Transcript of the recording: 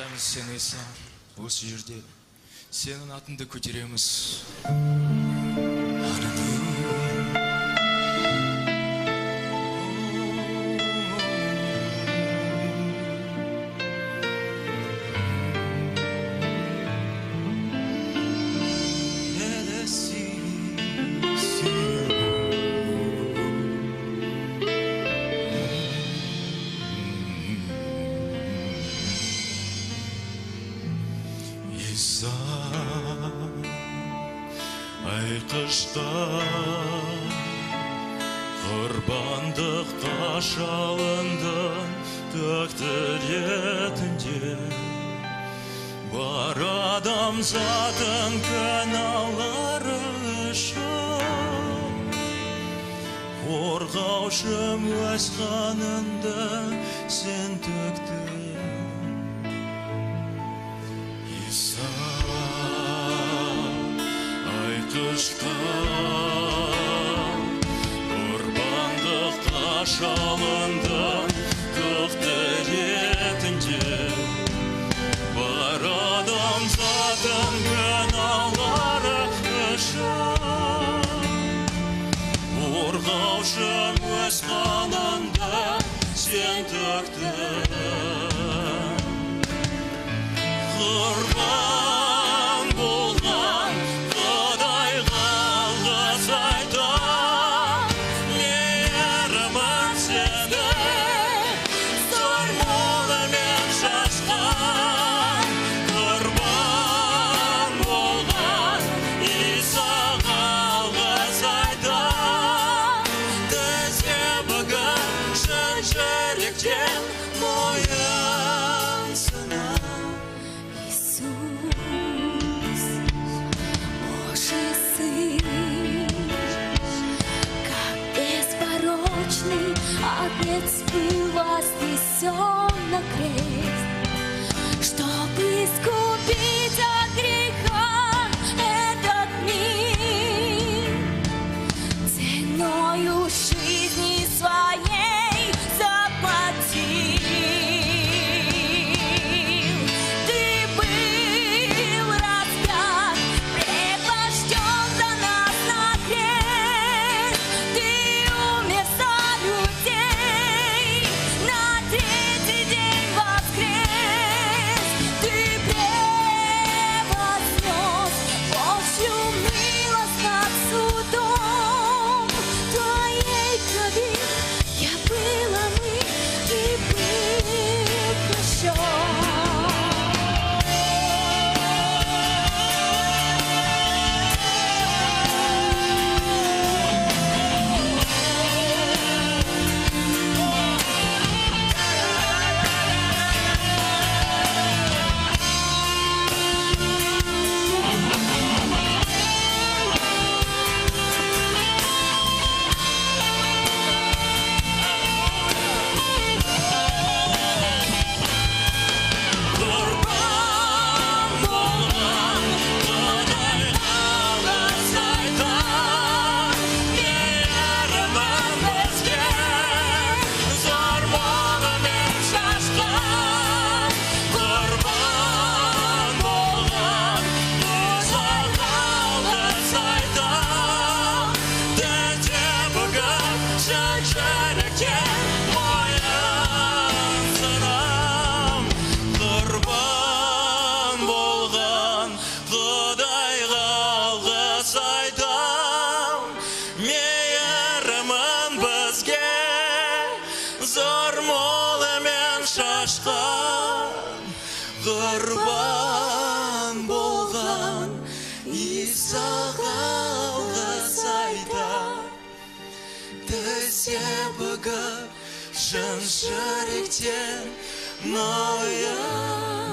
жатамыз сен Иса, осы жерде сенің атыңды көтереміз. Иса, айқышта құрбандыққа шалындың тәктір етінде, бар адамзаттың күнәлары үшін қорғаушым өз қаныңды сен төктің. Иса, айқышта құрбандыққа шалындың тәктір етінде, бар адамзаттың күнәлары үшін қорғаушым өз қаныңды сен төктің. Құрбан болған Құдайға алғыс айтам, мейірімін сені зор молымен шашқан. Құрбан болған Исаға алғыс айтам, тізе бүгін шын жүректен мойынсынам. Отец был вознесен на крест, чтобы искупить от греха этот мир. Ценою жизни своей заплатил. Ты был распят, припасен за нас на крест. Ты умер за людей, на третий день воскрес. Ты превознес Божью милость над судом. Твоей крови я был омыт и был прощен. Құрбан болған Исаға алғыс айтам, тізе бүгіп шын жүректен мойынсынам.